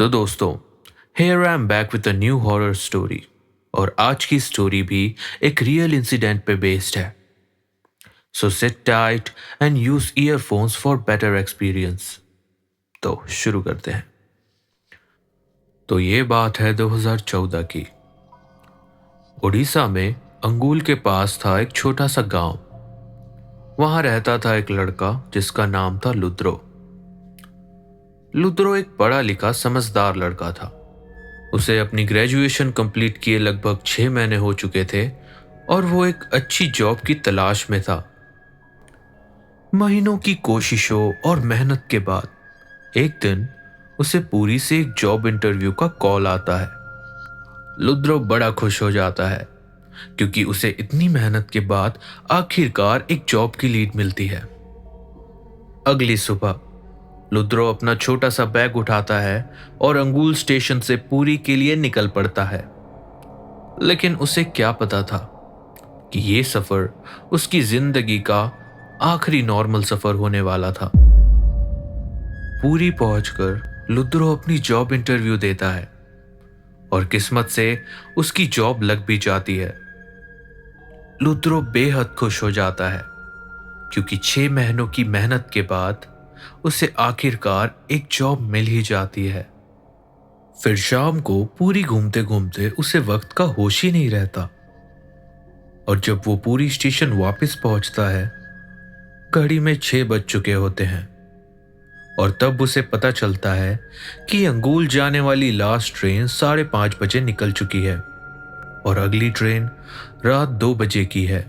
तो दोस्तों, here I am back with a new horror story। और आज की स्टोरी भी एक रियल इंसिडेंट पे बेस्ड है। So sit tight and use earphones for better experience. तो शुरू करते हैं। तो ये बात है 2014 की। उड़ीसा में अंगुल के पास था एक छोटा सा गांव। वहां रहता था एक लड़का जिसका नाम था लुद्रो। लुद्रो एक पढ़ा लिखा समझदार लड़का था। उसे अपनी ग्रेजुएशन कंप्लीट किए लगभग 6 महीने हो चुके थे और वो एक अच्छी जॉब की तलाश में था। महीनों की कोशिशों और मेहनत के बाद एक दिन उसे पूरी से एक जॉब इंटरव्यू का कॉल आता है। लुद्रो बड़ा खुश हो जाता है क्योंकि उसे इतनी मेहनत के बाद आखिरकार एक जॉब की लीड मिलती है। अगली सुबह लुद्रो अपना छोटा सा बैग उठाता है और अंगुल स्टेशन से पुरी के लिए निकल पड़ता है। लेकिन उसे क्या पता था कि ये सफर उसकी जिंदगी का आखिरी नॉर्मल सफर होने वाला था। पुरी पहुंचकर लुद्रो अपनी जॉब इंटरव्यू देता है और किस्मत से उसकी जॉब लग भी जाती है। लुद्रो बेहद खुश हो जाता है क्योंकि 6 महीनों की मेहनत के बाद उसे आखिरकार एक जॉब मिल ही जाती है। फिर शाम को पूरी घूमते घूमते उसे वक्त का होश ही नहीं रहता और जब वो पूरी स्टेशन वापस पहुंचता है घड़ी में 6 बज चुके होते हैं और तब उसे पता चलता है कि अंगुल जाने वाली लास्ट ट्रेन 5:30 बजे निकल चुकी है और अगली ट्रेन रात 2 बजे की है।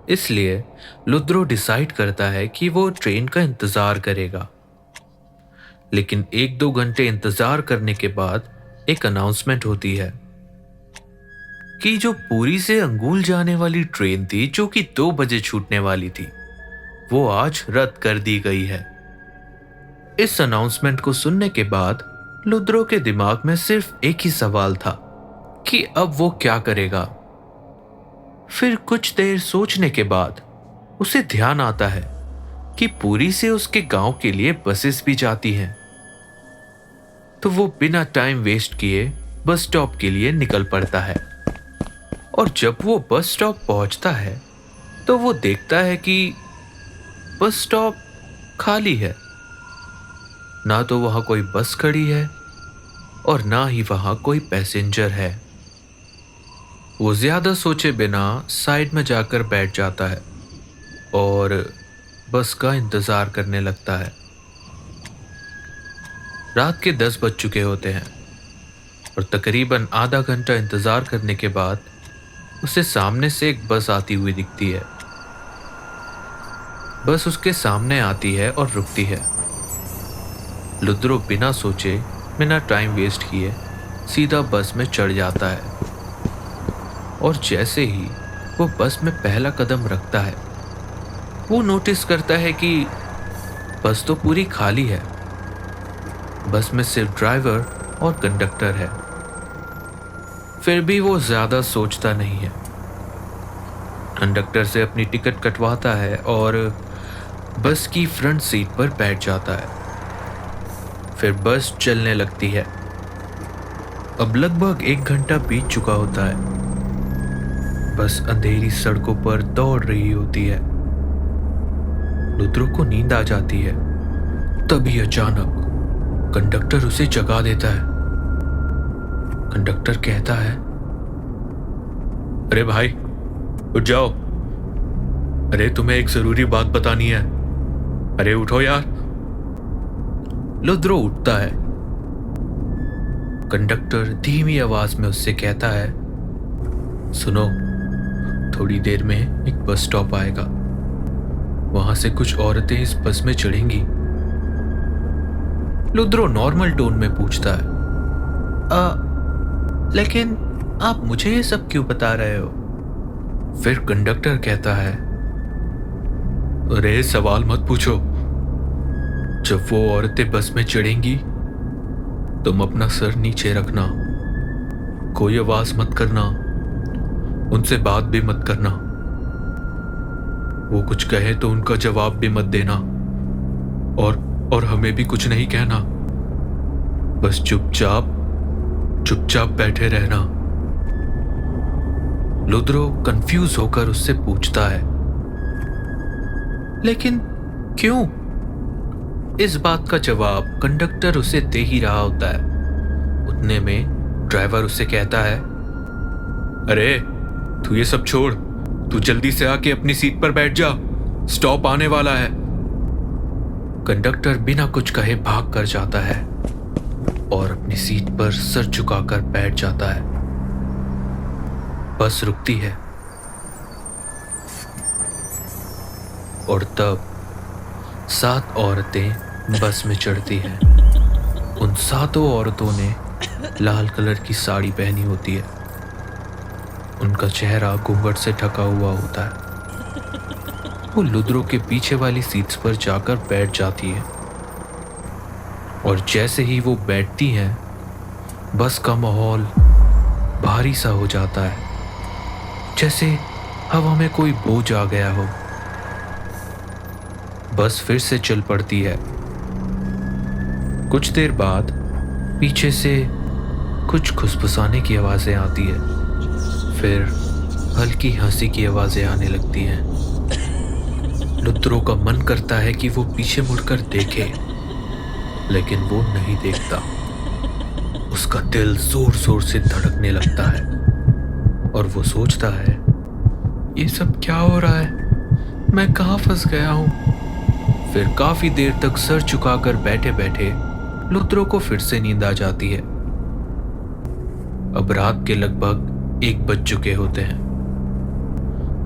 इसलिए लुद्रो डिसाइड करता है कि वो ट्रेन का इंतजार करेगा। लेकिन 1-2 घंटे इंतजार करने के बाद एक अनाउंसमेंट होती है कि जो पुरी से अंगुल जाने वाली ट्रेन थी जो कि 2 बजे छूटने वाली थी वो आज रद्द कर दी गई है। इस अनाउंसमेंट को सुनने के बाद लुद्रो के दिमाग में सिर्फ एक ही सवाल था कि अब वो क्या करेगा। फिर कुछ देर सोचने के बाद उसे ध्यान आता है कि पुरी से उसके गांव के लिए बसेस भी जाती हैं। तो वो बिना टाइम वेस्ट किए बस स्टॉप के लिए निकल पड़ता है और जब वो बस स्टॉप पहुंचता है तो वो देखता है कि बस स्टॉप खाली है। ना तो वहां कोई बस खड़ी है और ना ही वहां कोई पैसेंजर है। वो ज्यादा सोचे बिना साइड में जाकर बैठ जाता है और बस का इंतजार करने लगता है। रात के 10 बज चुके होते हैं और तकरीबन आधा घंटा इंतजार करने के बाद उसे सामने से एक बस आती हुई दिखती है। बस उसके सामने आती है और रुकती है। लुद्रो बिना सोचे बिना टाइम वेस्ट किए सीधा बस में चढ़ जाता है और जैसे ही वो बस में पहला कदम रखता है वो नोटिस करता है कि बस तो पूरी खाली है। बस में सिर्फ ड्राइवर और कंडक्टर है। फिर भी वो ज्यादा सोचता नहीं है। कंडक्टर से अपनी टिकट कटवाता है और बस की फ्रंट सीट पर बैठ जाता है। फिर बस चलने लगती है। अब लगभग 1 घंटा बीत चुका होता है। बस अंधेरी सड़कों पर दौड़ रही होती है। लुद्रो को नींद आ जाती है। तभी अचानक कंडक्टर उसे जगा देता है। कंडक्टर कहता है, अरे भाई उठ जाओ, अरे तुम्हें एक जरूरी बात बतानी है, अरे उठो यार। लुद्रो उठता है। कंडक्टर धीमी आवाज में उससे कहता है, सुनो, थोड़ी देर में एक बस स्टॉप आएगा, वहां से कुछ औरतें इस बस में चढ़ेंगी। लुद्रो नॉर्मल टोन में पूछता है, लेकिन आप मुझे ये सब क्यों बता रहे हो? फिर कंडक्टर कहता है, अरे सवाल मत पूछो, जब वो औरतें बस में चढ़ेंगी तुम अपना सर नीचे रखना, कोई आवाज मत करना, उनसे बात भी मत करना, वो कुछ कहे तो उनका जवाब भी मत देना और हमें भी कुछ नहीं कहना। बस चुपचाप चुपचाप बैठे रहना। लुद्रो कंफ्यूज होकर उससे पूछता है, लेकिन क्यों? इस बात का जवाब कंडक्टर उसे दे ही रहा होता है। उतने में ड्राइवर उसे कहता है, अरे तू ये सब छोड़, तू जल्दी से आके अपनी सीट पर बैठ जा, स्टॉप आने वाला है। कंडक्टर बिना कुछ कहे भाग कर जाता है और अपनी सीट पर सर झुकाकर बैठ जाता है। बस रुकती है और तब 7 औरतें बस में चढ़ती हैं। उन 7 औरतों ने लाल कलर की साड़ी पहनी होती है। उनका चेहरा घूंघट से ढका हुआ होता है। वो लुद्रो के पीछे वाली सीट्स पर जाकर बैठ जाती है और जैसे ही वो बैठती हैं, बस का माहौल भारी सा हो जाता है, जैसे हवा में कोई बोझ आ गया हो। बस फिर से चल पड़ती है। कुछ देर बाद पीछे से कुछ खुसफुसाने की आवाजें आती है, फिर हल्की हंसी की आवाजें आने लगती हैं। लुद्रो का मन करता है कि वो पीछे मुड़कर देखे, लेकिन वो नहीं देखता। उसका दिल जोर जोर से धड़कने लगता है और वो सोचता है, ये सब क्या हो रहा है? मैं कहाँ फंस गया हूँ? फिर काफी देर तक सर झुकाकर बैठे बैठे लुद्रो को फिर से नींद आ जाती है। अब रात के लगभग 1 बज चुके होते हैं।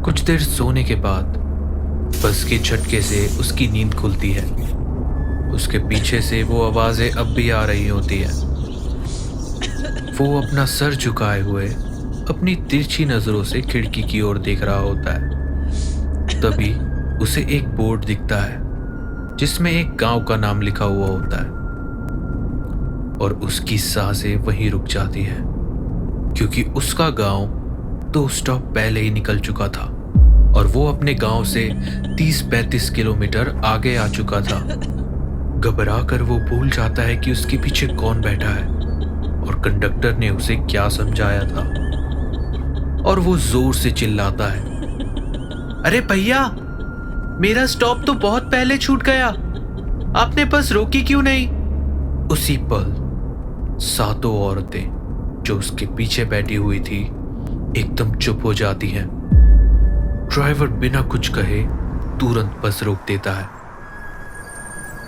कुछ देर सोने के बाद बस के झटके से उसकी नींद खुलती है। उसके पीछे से वो आवाजें अब भी आ रही होती है। वो अपना सर झुकाए हुए अपनी तिरछी नजरों से खिड़की की ओर देख रहा होता है। तभी उसे एक बोर्ड दिखता है जिसमें एक गांव का नाम लिखा हुआ होता है और उसकी सांसें वहीं रुक जाती है, क्योंकि उसका गांव 2 स्टॉप पहले ही निकल चुका था और वो अपने गांव से 30-35 किलोमीटर आगे आ चुका था। घबराकर वो भूल जाता है कि उसके पीछे कौन बैठा है और कंडक्टर ने उसे क्या समझाया था, और वो जोर से चिल्लाता है, अरे भैया, मेरा स्टॉप तो बहुत पहले छूट गया, आपने बस रोकी क्यों नहीं? उसी पल 7 औरतें जो उसके पीछे बैठी हुई थी एकदम चुप हो जाती हैं। ड्राइवर बिना कुछ कहे तुरंत बस रोक देता है।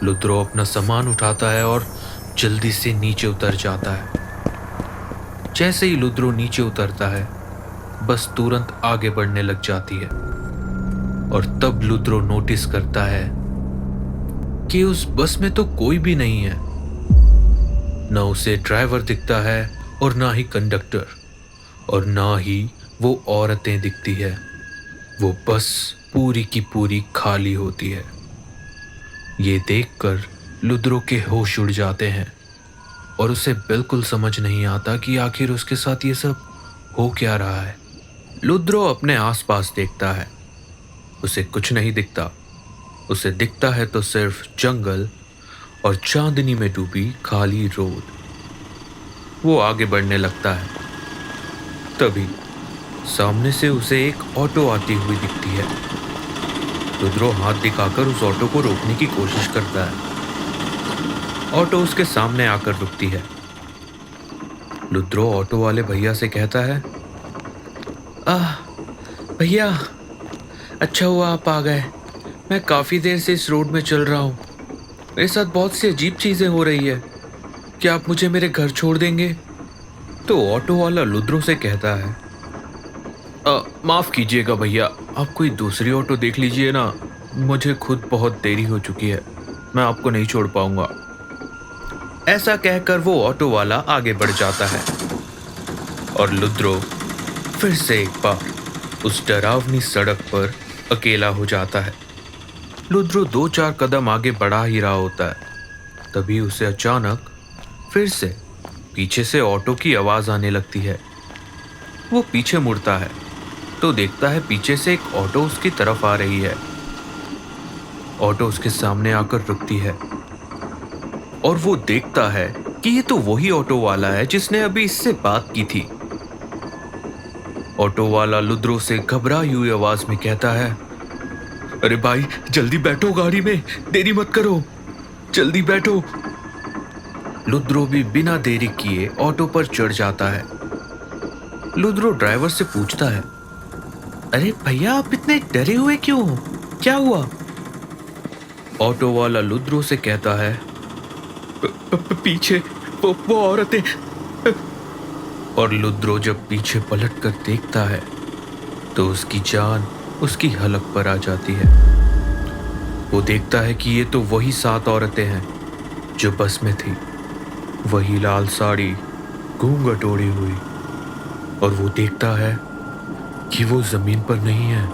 लुद्रो अपना सामान उठाता है और जल्दी से नीचे उतर जाता है। जैसे ही लुद्रो नीचे उतरता है, बस तुरंत आगे बढ़ने लग जाती है और तब लुद्रो नोटिस करता है कि उस बस में तो कोई भी नहीं है। न उसे ड्राइवर दिखता है और ना ही कंडक्टर, और ना ही वो औरतें दिखती है। वो बस पूरी की पूरी खाली होती है। ये देखकर लुद्रो के होश उड़ जाते हैं और उसे बिल्कुल समझ नहीं आता कि आखिर उसके साथ ये सब हो क्या रहा है। लुद्रो अपने आसपास देखता है, उसे कुछ नहीं दिखता। उसे दिखता है तो सिर्फ जंगल और चांदनी में डूबी खाली रोड। वो आगे बढ़ने लगता है। तभी सामने से उसे एक ऑटो आती हुई दिखती है। लुद्रो हाथ दिखाकर उस ऑटो को रोकने की कोशिश करता है। ऑटो उसके सामने आकर रुकती है। लुद्रो ऑटो वाले भैया से कहता है, भैया, अच्छा हुआ आप आ गए। मैं काफ़ी देर से इस रोड में चल रहा हूँ। मेरे साथ बहुत सी अजीब चीज़ें हो रही है। क्या आप मुझे मेरे घर छोड़ देंगे? तो ऑटो वाला लुद्रो से कहता है, माफ़ कीजिएगा भैया, आप कोई दूसरी ऑटो देख लीजिए ना। मुझे खुद बहुत देरी हो चुकी है, मैं आपको नहीं छोड़ पाऊंगा। ऐसा कहकर वो ऑटो वाला आगे बढ़ जाता है और लुद्रो फिर से एक बार उस डरावनी सड़क पर अकेला हो जाता है। लुद्रो 2-4 कदम आगे बढ़ा ही रहा होता है, तभी उसे अचानक फिर से पीछे से ऑटो की आवाज़ आने लगती है। वो पीछे मुड़ता है तो देखता है पीछे से एक ऑटो उसकी तरफ आ रही है। ऑटो उसके सामने आकर रुकती है और वो देखता है कि ये तो वही ऑटो वाला है जिसने अभी इससे बात की थी। ऑटो वाला लुद्रो से घबराई हुई आवाज में कहता है, अरे भाई जल्दी बैठो गाड़ी में, देरी मत करो, जल्दी बैठो। लुद्रो भी बिना देरी किए ऑटो पर चढ़ जाता है। लुद्रो ड्राइवर से पूछता है, अरे भैया आप इतने डरे हुए क्यों हो, क्या हुआ? ऑटो वाला लुद्रो से कहता है, पीछे वो औरतें। और लुद्रो जब पीछे पलट कर देखता है तो उसकी जान उसकी हलक पर आ जाती है। वो देखता है कि ये तो वही 7 औरतें हैं जो बस में थी, वही लाल साड़ी, घूंघट ओढ़ी हुई। और वो देखता है कि वो जमीन पर नहीं है,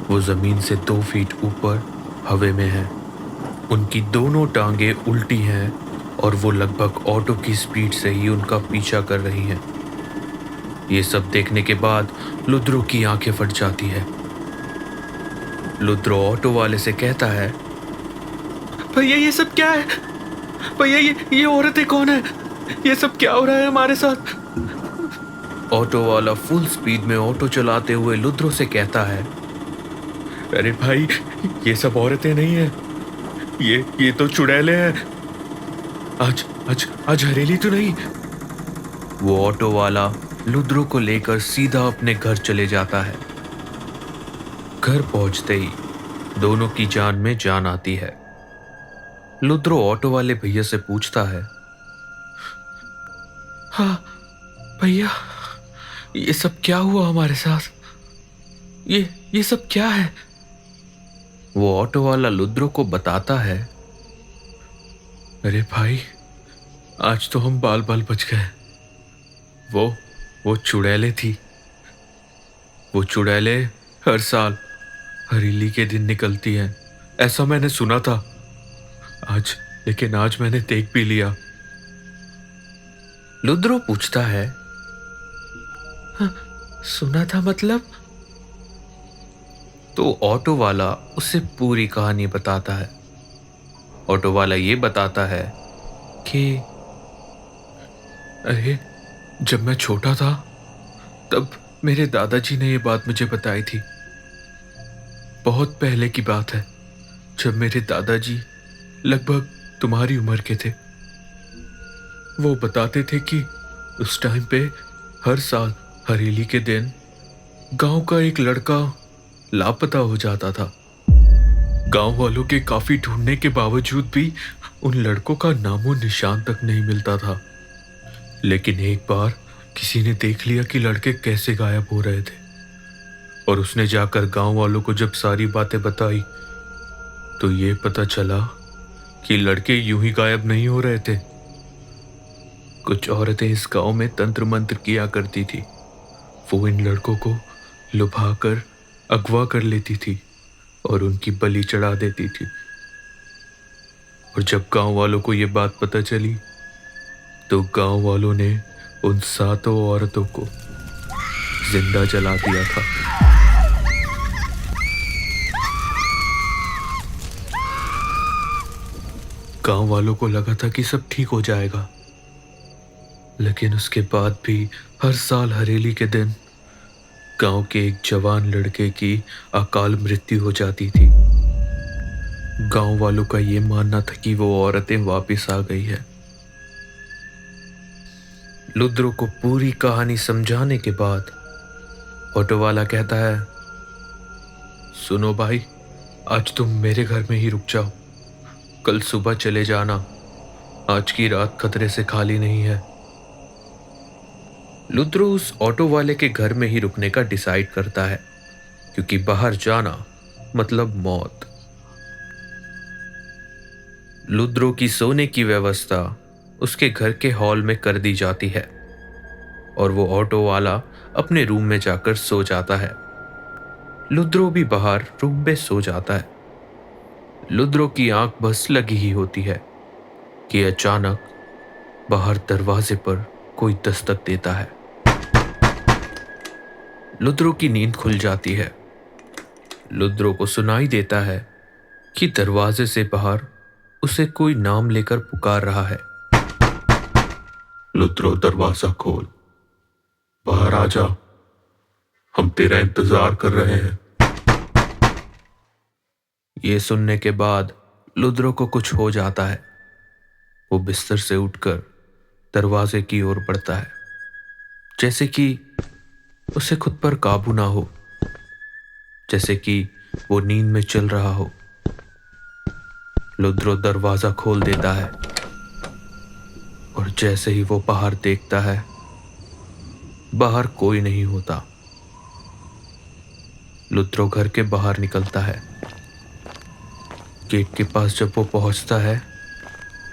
वो जमीन से 2 फीट ऊपर हवा में है। उनकी दोनों टांगे उल्टी हैं और वो लगभग ऑटो की स्पीड से ही उनका पीछा कर रही हैं। ये सब देखने के बाद लुद्रो की आंखें फट जाती है। लुद्रो ऑटो वाले से कहता है, भैया ये सब क्या है? भैया ये औरतें कौन है? ये सब क्या हो रहा है हमारे साथ? ऑटो वाला फुल स्पीड में ऑटो चलाते हुए लुद्रो से कहता है, अरे भाई ये सब औरतें नहीं है, ये तो चुड़ैले हैं। आज हरेली तो नहीं। वो ऑटो वाला लुद्रो को लेकर सीधा अपने घर चले जाता है। घर पहुंचते ही दोनों की जान में जान आती है। लुद्रो ऑटो वाले भैया से पूछता है, हाँ भैया ये सब क्या हुआ हमारे साथ? ये सब क्या है? वो ऑटो वाला लुद्रो को बताता है, अरे भाई आज तो हम बाल बाल बच गए। वो चुड़ैले थी। वो चुड़ैले हर साल हरेली के दिन निकलती हैं, ऐसा मैंने सुना था। लेकिन आज मैंने देख भी लिया। लुद्रो पूछता है, हाँ, सुना था मतलब? तो ऑटो वाला उसे पूरी कहानी बताता है। ऑटो वाला ये बताता है कि अरे जब मैं छोटा था तब मेरे दादाजी ने ये बात मुझे बताई थी। बहुत पहले की बात है, जब मेरे दादाजी लगभग तुम्हारी उम्र के थे। वो बताते थे कि उस टाइम पे हर साल हरेली के दिन गांव का एक लड़का लापता हो जाता था। गांव वालों के काफी ढूंढने के बावजूद भी उन लड़कों का नामो निशान तक नहीं मिलता था। लेकिन एक बार किसी ने देख लिया कि लड़के कैसे गायब हो रहे थे, और उसने जाकर गांव वालों को जब सारी बातें बताई तो ये पता चला कि लड़के यूं ही गायब नहीं हो रहे थे। कुछ औरतें इस गांव में तंत्र मंत्र किया करती थी। वो इन लड़कों को लुभाकर अगवा कर लेती थी और उनकी बलि चढ़ा देती थी। और जब गांव वालों को ये बात पता चली तो गांव वालों ने उन 7 औरतों को जिंदा जला दिया था। गांव वालों को लगा था कि सब ठीक हो जाएगा, लेकिन उसके बाद भी हर साल हरेली के दिन गांव के एक जवान लड़के की अकाल मृत्यु हो जाती थी। गांव वालों का यह मानना था कि वो औरतें वापस आ गई है। लुद्रो को पूरी कहानी समझाने के बाद ऑटो वाला कहता है, सुनो भाई, आज तुम मेरे घर में ही रुक जाओ, कल सुबह चले जाना, आज की रात खतरे से खाली नहीं है। लुद्रो उस ऑटो वाले के घर में ही रुकने का डिसाइड करता है, क्योंकि बाहर जाना मतलब मौत। लुद्रो की सोने की व्यवस्था उसके घर के हॉल में कर दी जाती है और वो ऑटो वाला अपने रूम में जाकर सो जाता है। लुद्रो भी बाहर रूम में सो जाता है। लुद्रो की आंख बस लगी ही होती है कि अचानक बाहर दरवाजे पर कोई दस्तक देता है। लुद्रो की नींद खुल जाती है। लुद्रो को सुनाई देता है कि दरवाजे से बाहर उसे कोई नाम लेकर पुकार रहा है। लुत्रो दरवाजा खोल, बाहर आ जा, हम तेरा इंतजार कर रहे हैं। ये सुनने के बाद लुद्रो को कुछ हो जाता है। वो बिस्तर से उठकर दरवाजे की ओर बढ़ता है, जैसे कि उसे खुद पर काबू ना हो, जैसे कि वो नींद में चल रहा हो। लुद्रो दरवाजा खोल देता है और जैसे ही वो बाहर देखता है, बाहर कोई नहीं होता। लुद्रो घर के बाहर निकलता है। गेट के पास जब वो पहुंचता है,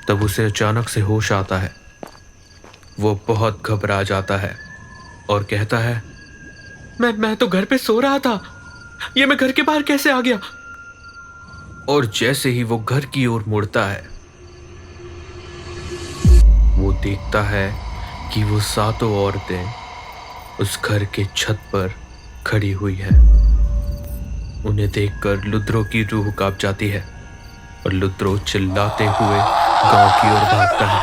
तब उसे अचानक से होश आता है। वो बहुत घबरा जाता है और कहता है, मैं तो घर पे सो रहा था, ये मैं घर के बाहर कैसे आ गया? और जैसे ही वो घर की ओर मुड़ता है, वो देखता है कि वो सातों औरतें उस घर के छत पर खड़ी हुई हैं। उन्हें देखकर लुद्रो की रूह कांप जाती है और लुद्रो चिल्लाते हुए गांव की ओर भागता है।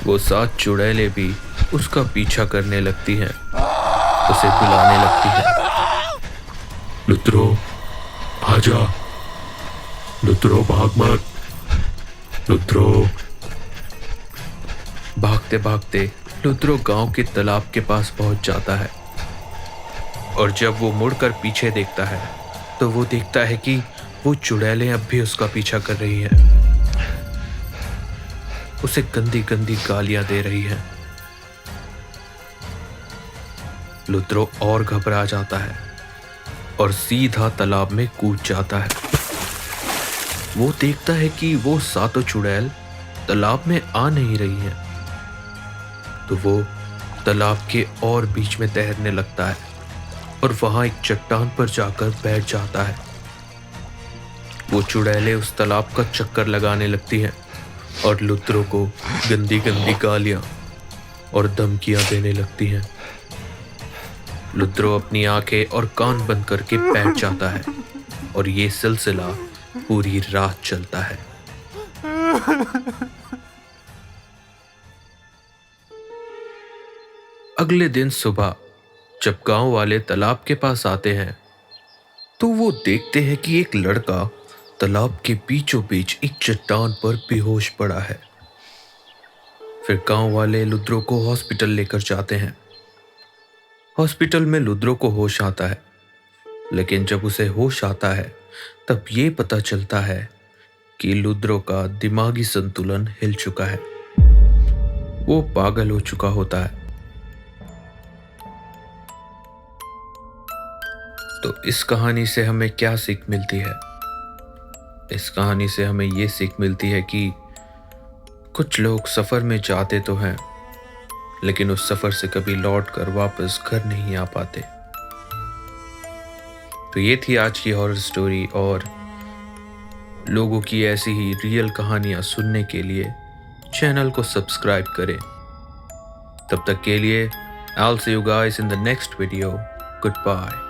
वो 7 चुड़ैलें भी उसका पीछा करने लगती हैं, उसे बुलाने लगती हैं। लुत्रो आजा, लुत्रो भाग मत, लुत्रो। भागते भागते लुद्रो गांव के तालाब के पास पहुंच जाता है और जब वो मुड़कर पीछे देखता है, तो वो देखता है कि वो चुड़ैलें अब भी उसका पीछा कर रही हैं। उसे गंदी गंदी गालियां दे रही हैं। लुद्रो और घबरा जाता है और सीधा तालाब में कूद जाता है। वो देखता है कि वो सातों चुड़ैल तालाब में आ नहीं रही हैं, तो वो तालाब के और बीच में तैरने लगता है और वहां एक चट्टान पर जाकर बैठ जाता है। वो चुड़ैलें उस तालाब का चक्कर लगाने लगती हैं और लुद्रो को गंदी गंदी गालियां और धमकियां देने लगती हैं। लुद्रो अपनी आंखें और कान बंद करके बैठ जाता है और ये सिलसिला पूरी रात चलता है। अगले दिन सुबह जब गांव वाले तालाब के पास आते हैं, तो वो देखते हैं कि एक लड़का तालाब के बीचों बीच एक चट्टान पर बेहोश पड़ा है। फिर गांव वाले लुद्रो को हॉस्पिटल लेकर जाते हैं। हॉस्पिटल में लुद्रो को होश आता है, लेकिन जब उसे होश आता है, तब ये पता चलता है कि लुद्रो का दिमागी संतुलन हिल चुका है। वो पागल हो चुका होता है। तो इस कहानी से हमें क्या सीख मिलती है? इस कहानी से हमें ये सीख मिलती है कि कुछ लोग सफर में जाते तो हैं, लेकिन उस सफर से कभी लौट कर वापस घर नहीं आ पाते। तो ये थी आज की हॉरर स्टोरी, और लोगों की ऐसी ही रियल कहानियां सुनने के लिए चैनल को सब्सक्राइब करें। तब तक के लिए I'll see you guys in the next video. Goodbye.